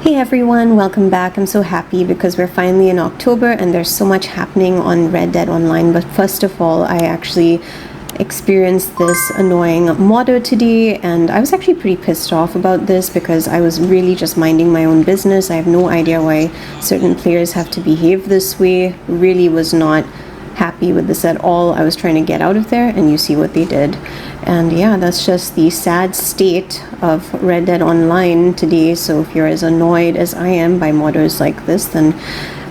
Hey everyone, welcome back. I'm so happy because we're finally in October and there's so much happening on Red Dead Online. But first of all, I actually experienced this annoying modder today, and I was actually pretty pissed off about this because I was really just minding my own business. I have no idea why certain players have to behave this way. Really was not happy with this at all. I was trying to get out of there and you see what they did. And yeah, that's just the sad state of Red Dead Online today. So if you're as annoyed as I am by modders like this, then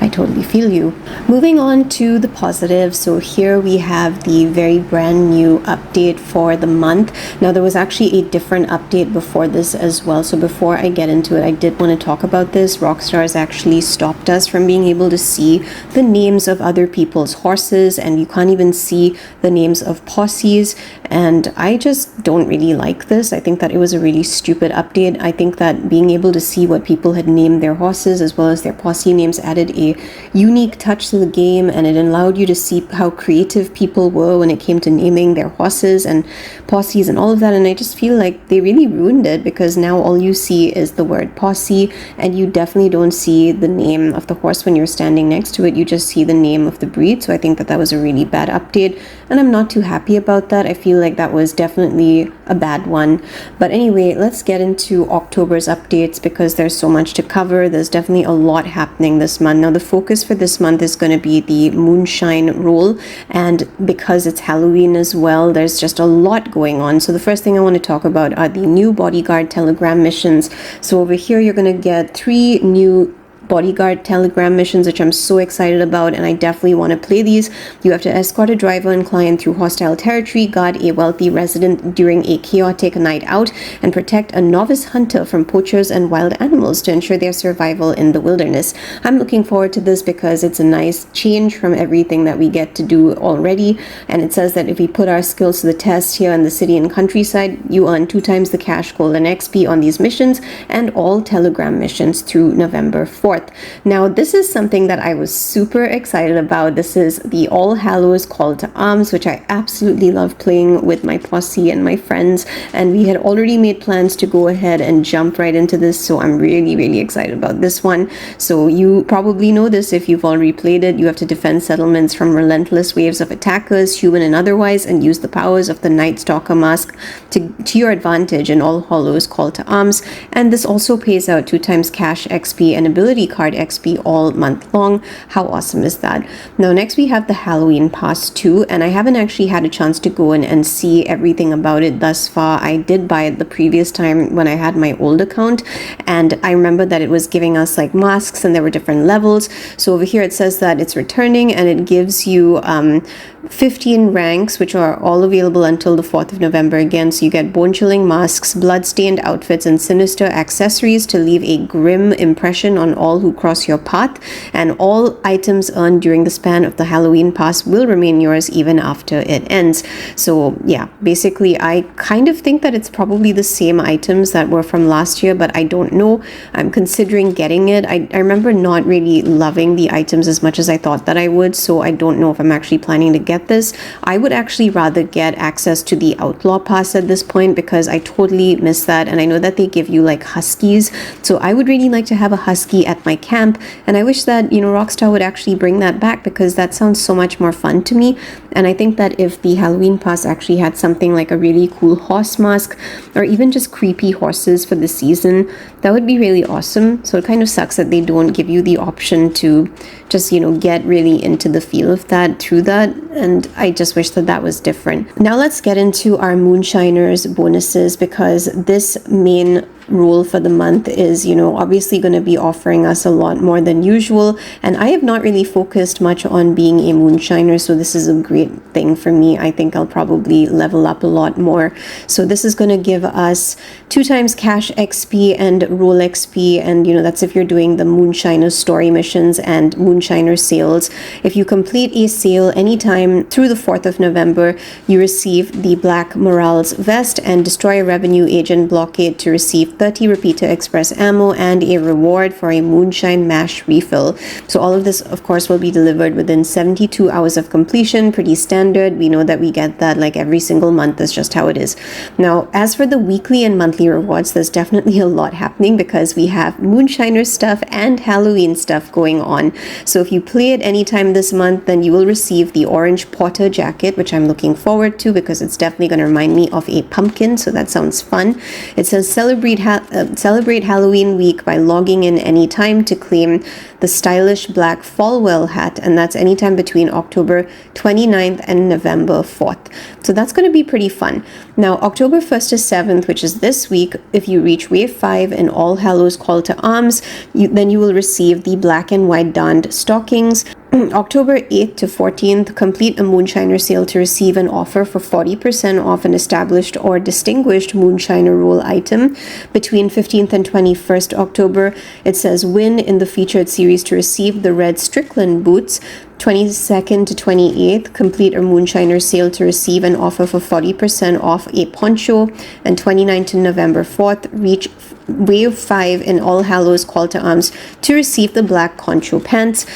I totally feel you. Moving on to the positive. So here we have the very brand new update for the month. Now there was actually a different update before this as well. So before I get into it, I did want to talk about this. Rockstar has actually stopped us from being able to see the names of other people's horses, and you can't even see the names of posses. And I just don't really like this. I think that it was a really stupid update. I think that being able to see what people had named their horses as well as their posse names added a unique touch to the game, and it allowed you to see how creative people were when it came to naming their horses and posses and all of that. And I just feel like they really ruined it because now all you see is the word posse, and you definitely don't see the name of the horse when you're standing next to it. You just see the name of the breed. So I think that that was a really bad update, and I'm not too happy about that. I feel like that was definitely a bad one. But anyway, let's get into October's updates because there's so much to cover. There's definitely a lot happening this month. Now the focus for this month is going to be the moonshine role, and because it's Halloween as well, there's just a lot going on. So the first thing I want to talk about are the new bodyguard telegram missions. So over here you're going to get 3 new bodyguard telegram missions, which I'm so excited about, and I definitely want to play these. You have to escort a driver and client through hostile territory, guard a wealthy resident during a chaotic night out, and protect a novice hunter from poachers and wild animals to ensure their survival in the wilderness. I'm looking forward to this because it's a nice change from everything that we get to do already, and it says that if we put our skills to the test here in the city and countryside, you earn 2 times the cash, gold, and XP on these missions and all telegram missions through November 4th. Now this is something that I was super excited about. This is the All Hallows Call to Arms, which I absolutely love playing with my posse and my friends, and we had already made plans to go ahead and jump right into this, so I'm really excited about this one. So you probably know this if you've already played it. You have to defend settlements from relentless waves of attackers, human and otherwise, and use the powers of the Night Stalker mask to your advantage in All Hallows Call to Arms. And this also pays out 2 times cash, XP, and ability card XP all month long. How awesome is that? Now next we have the Halloween Pass 2, and I haven't actually had a chance to go in and see everything about it thus far. I did buy it the previous time when I had my old account, and I remember that it was giving us like masks and there were different levels. So over here it says that it's returning, and it gives you 15 ranks, which are all available until the 4th of November again. So you get bone-chilling masks, blood-stained outfits, and sinister accessories to leave a grim impression on all who cross your path, and all items earned during the span of the Halloween Pass will remain yours even after it ends. So yeah, basically I kind of think that it's probably the same items that were from last year, but I don't know. I'm considering getting it. I remember not really loving the items as much as I thought that I would, so I don't know if I'm actually planning to get this. I would actually rather get access to the Outlaw Pass at this point because I totally miss that, and I know that they give you like huskies, so I would really like to have a husky at my camp, and I wish that, you know, Rockstar would actually bring that back because that sounds so much more fun to me. And I think that if the Halloween Pass actually had something like a really cool horse mask or even just creepy horses for the season, that would be really awesome. So it kind of sucks that they don't give you the option to just, you know, get really into the feel of that through that, and I just wish that that was different. Now let's get into our Moonshiners bonuses, because this main rule for the month is, you know, obviously going to be offering us a lot more than usual, and I have not really focused much on being a moonshiner, so this is a great thing for me. I think I'll probably level up a lot more. So this is going to give us 2 times cash XP and roll XP, and you know, that's if you're doing the moonshiner story missions and moonshiner sales. If you complete a sale anytime through the 4th of November, you receive the Black Morals vest, and destroy a revenue agent blockade to receive receive 30 repeater express ammo and a reward for a moonshine mash refill. So all of this, of course, will be delivered within 72 hours of completion. Pretty standard. We know that we get that like every single month. That's just how it is. Now, as for the weekly and monthly rewards, there's definitely a lot happening because we have moonshiner stuff and Halloween stuff going on. So if you play it anytime this month, then you will receive the orange Porter jacket, which I'm looking forward to because it's definitely going to remind me of a pumpkin. So that sounds fun. It says celebrate Halloween week by logging in anytime to claim the stylish black Falwell hat, and that's anytime between October 29th and November 4th. So that's going to be pretty fun. Now, October 1st to 7th, which is this week, if you reach Wave 5 in All Hallows Call to Arms, then you will receive the black and white darned stockings. October 8th to 14th, complete a moonshiner sale to receive an offer for 40% off an established or distinguished moonshiner roll item. Between 15th and 21st October, it says win in the featured series to receive the red Strickland boots. 22nd to 28th, complete a moonshiner sale to receive an offer for 40% off a poncho. And 29th to November 4th, reach Wave 5 in All Hallows Call to Arms to receive the black concho pants.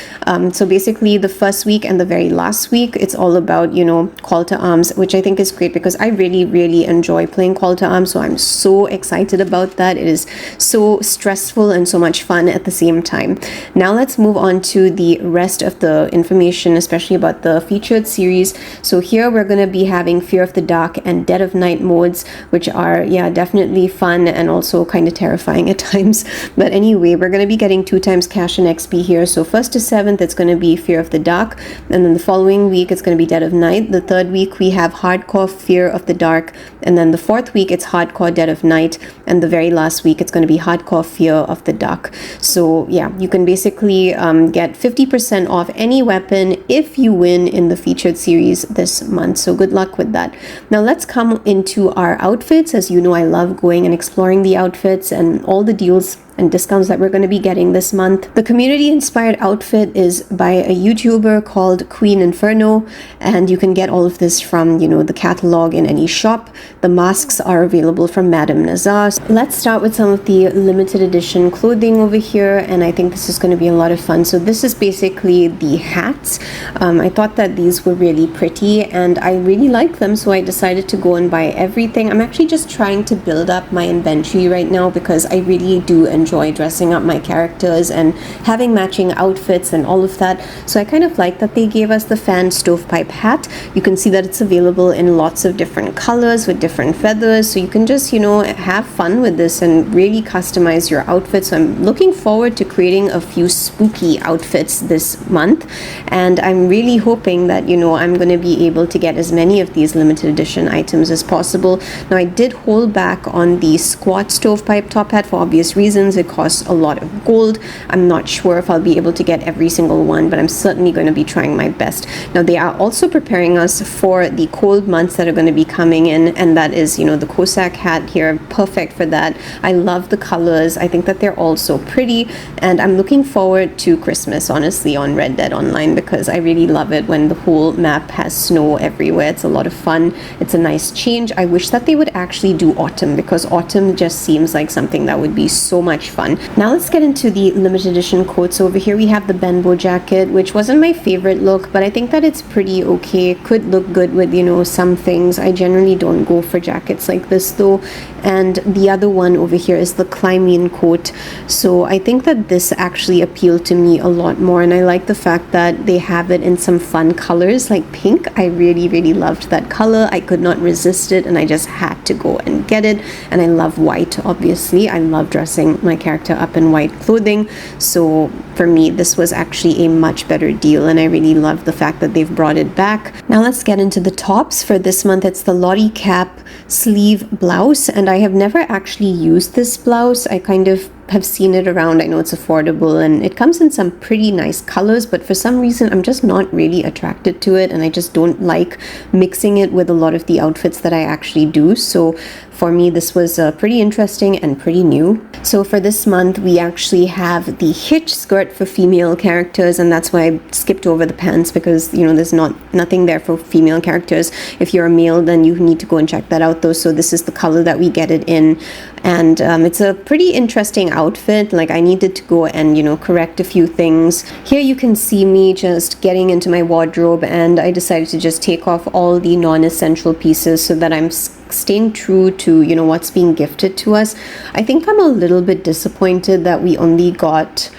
So basically the first week and the very last week, it's all about, you know, Call to Arms, which I think is great because I really enjoy playing Call to Arms. So I'm so excited about that. It is so stressful and so much fun at the same time. Now let's move on to the rest of the information, especially about the featured series. So here we're going to be having Fear of the Dark and Dead of Night modes, which are, yeah, definitely fun and also kind of terrifying at times. But anyway, we're going to be getting 2 times cash and XP here. So 1st to 7th, it's going to be Fear of the Dark. And then the following week, it's going to be Dead of Night. The 3rd week, we have Hardcore Fear of the Dark. And then the 4th week, it's Hardcore Dead of Night. And the very last week, it's going to be Hardcore Fear of the Dark. So yeah, you can basically get 50% off any weapon if you win in the featured series this month. So good luck with that. Now let's come into our outfits. As you know, I love going and exploring the outfits and all the deals and discounts that we're going to be getting this month. The community inspired outfit is by a YouTuber called Queen Inferno, and you can get all of this from, you know, the catalog in any shop. The masks are available from Madame Nazar. Let's start with some of the limited edition clothing over here, and I think this is going to be a lot of fun. So this is basically the hats. I thought that these were really pretty and I really like them, so I decided to go and buy everything. I'm actually just trying to build up my inventory right now because I really do enjoy dressing up my characters and having matching outfits and all of that. So I kind of like that they gave us the fan stovepipe hat. You can see that it's available in lots of different colors with different feathers, so you can just, you know, have fun with this and really customize your outfits. So I'm looking forward to creating a few spooky outfits this month, and I'm really hoping that, you know, I'm going to be able to get as many of these limited edition items as possible. Now I did hold back on the squat stovepipe top hat for obvious reasons. It costs a lot of gold. I'm not sure if I'll be able to get every single one, but I'm certainly going to be trying my best. Now they are also preparing us for the cold months that are going to be coming in, and that is, you know, the Cossack hat here, perfect for that. I love the colors. I think that they're all so pretty, and I'm looking forward to Christmas, honestly, on Red Dead Online because I really love it when the whole map has snow everywhere. It's a lot of fun. It's a nice change. I wish that they would actually do autumn because autumn just seems like something that would be so much fun. Now let's get into the limited edition coats. So over here we have the Benbow jacket, which wasn't my favorite look, but I think that it's pretty okay. Could look good with, you know, some things. I generally don't go for jackets like this though. And the other one over here is the Climene coat. So I think that this actually appealed to me a lot more, and I like the fact that they have it in some fun colors like pink. I really loved that color. I could not resist it and I just had to go and get it. And I love white, obviously. I love dressing my character up in white clothing, so for me this was actually a much better deal, and I really love the fact that they've brought it back. Now let's get into the tops. For this month it's the Lottie Cap sleeve blouse, and I have never actually used this blouse. I kind of have seen it around. I know it's affordable and it comes in some pretty nice colors, but for some reason I'm just not really attracted to it, and I just don't like mixing it with a lot of the outfits that I actually do. So for me, this was pretty interesting and pretty new. So for this month, we actually have the hitch skirt for female characters, and that's why I skipped over the pants, because there's nothing there for female characters. If you're a male, then you need to go and check that out though. So this is the color that we get it in, and it's a pretty interesting outfit. Like, I needed to go and correct a few things. Here you can see me just getting into my wardrobe, and I decided to just take off all the non-essential pieces so that I'm staying true to what's being gifted to us. I think I'm a little bit disappointed that we only got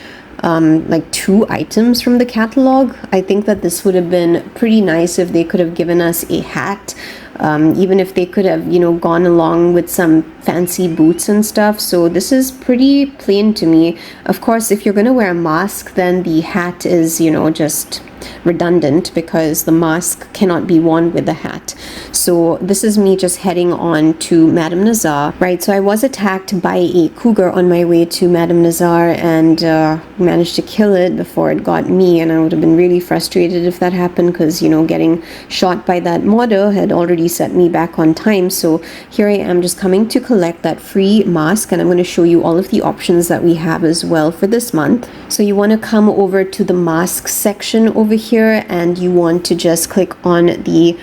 like 2 items from the catalog. I think that this would have been pretty nice if they could have given us a hat, even if they could have gone along with some fancy boots and stuff. So this is pretty plain to me. Of course, if you're going to wear a mask, then the hat is just redundant, because the mask cannot be worn with the hat. So this is me just heading on to Madame Nazar, right? So I was attacked by a cougar on my way to Madame Nazar, and managed to kill it before it got me, and I would have been really frustrated if that happened, because getting shot by that modder had already set me back on time. So here I am just coming to collect that free mask, and I'm going to show you all of the options that we have as well for this month. So you want to come over to the mask section over here, and you want to just click on the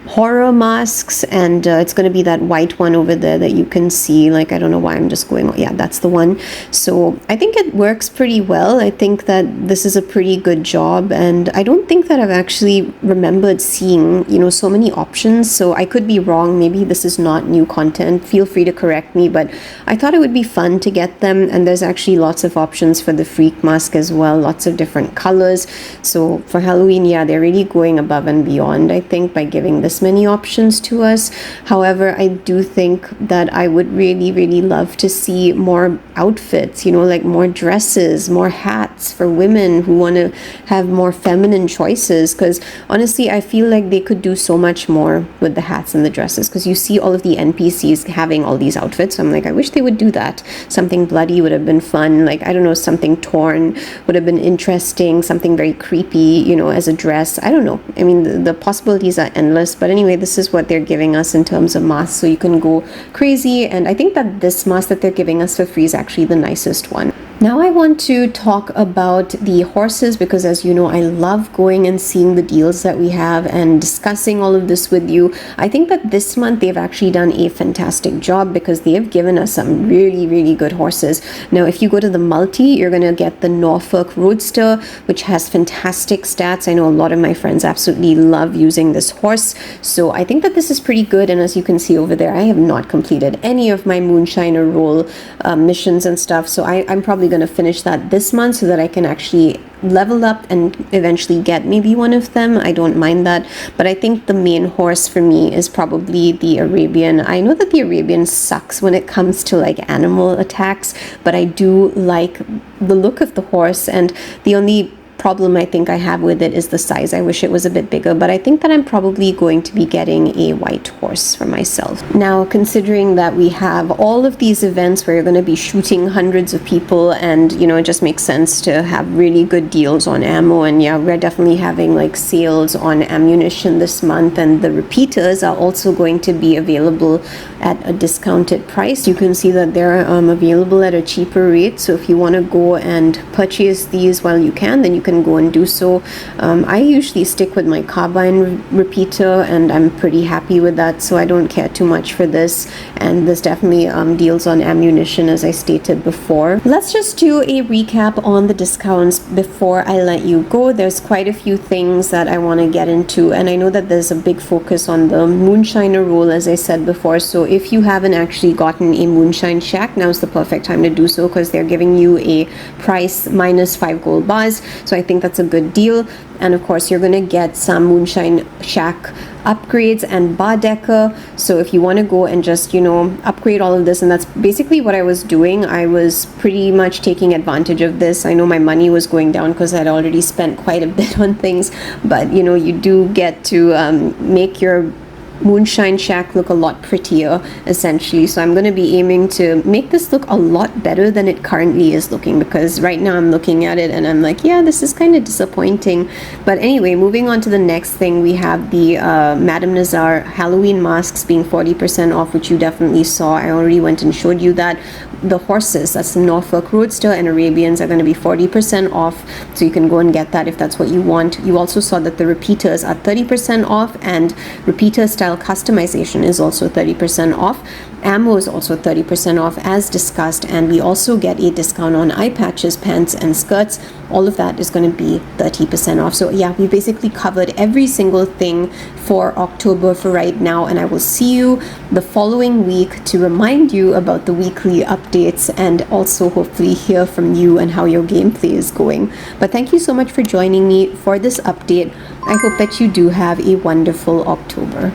horror masks, and it's going to be that white one over there that you can see. Like, I don't know why I'm just going, yeah, that's the one. So I think it works pretty well. I think that this is a pretty good job, and I don't think that I've actually remembered seeing so many options. So I could be wrong, maybe this is not new content, feel free to correct me, but I thought it would be fun to get them. And there's actually lots of options for the freak mask as well, lots of different colors. So for Halloween, yeah, they're really going above and beyond, I think, by giving this many options to us. However, I do think that I would really love to see more outfits, like more dresses, more hats for women who want to have more feminine choices, because honestly I feel like they could do so much more with the hats and the dresses, because you see all of the NPCs having all these outfits. So I'm like, I wish they would do that. Something bloody would have been fun, like, I don't know, something torn would have been interesting, something very creepy, as a dress. I don't know, I mean, the possibilities are endless. But anyway, this is what they're giving us in terms of masks, so you can go crazy. And I think that this mask that they're giving us for free is actually the nicest one. Now I want to talk about the horses, because as you know, I love going and seeing the deals that we have and discussing all of this with you. I think that this month they've actually done a fantastic job, because they have given us some really good horses. Now if you go to the multi, you're going to get the Norfolk Roadster, which has fantastic stats. I know a lot of my friends absolutely love using this horse, so I think that this is pretty good. And as you can see over there, I have not completed any of my Moonshiner role missions and stuff, so I'm probably going to finish that this month so that I can actually level up and eventually get maybe one of them. I don't mind that, but I think the main horse for me is probably the Arabian. I know that the Arabian sucks when it comes to like animal attacks, but I do like the look of the horse, and the only problem I think I have with it is the size. I wish it was a bit bigger, but I think that I'm probably going to be getting a white horse for myself. Now, considering that we have all of these events where you're going to be shooting hundreds of people, and it just makes sense to have really good deals on ammo, and yeah, we're definitely having like sales on ammunition this month, and the repeaters are also going to be available at a discounted price. You can see that they're available at a cheaper rate, so if you want to go and purchase these while you can, then you can go and do so. I usually stick with my carbine repeater, and I'm pretty happy with that, so I don't care too much for this. And there's definitely deals on ammunition, as I stated before. Let's just do a recap on the discounts before I let you go. There's quite a few things that I want to get into, and I know that there's a big focus on the Moonshiner role, as I said before. So if you haven't actually gotten a Moonshine Shack, now's the perfect time to do so, because they're giving you a price minus 5 gold bars. So I think that's a good deal. And of course, you're going to get some Moonshine Shack upgrades and bar decker. So if you want to go and just upgrade all of this, and that's basically what I was doing. I was pretty much taking advantage of this. I know my money was going down because I'd already spent quite a bit on things, but you do get to make your Moonshine Shack look a lot prettier, essentially. So I'm going to be aiming to make this look a lot better than it currently is looking, because right now I'm looking at it and I'm like, yeah, this is kind of disappointing. But anyway, moving on to the next thing, we have the Madame Nazar Halloween masks being 40% off, which you definitely saw. I already went and showed you that. The horses, that's the Norfolk Roadster and Arabians, are going to be 40% off, so you can go and get that if that's what you want. You also saw that the repeaters are 30% off, and repeater style customization is also 30% off. Ammo is also 30% off as discussed, and we also get a discount on eye patches, pants and skirts. All of that is going to be 30% off. So yeah, we basically covered every single thing for October for right now, and I will see you the following week to remind you about the weekly updates and also hopefully hear from you and how your gameplay is going. But thank you so much for joining me for this update. I hope that you do have a wonderful October.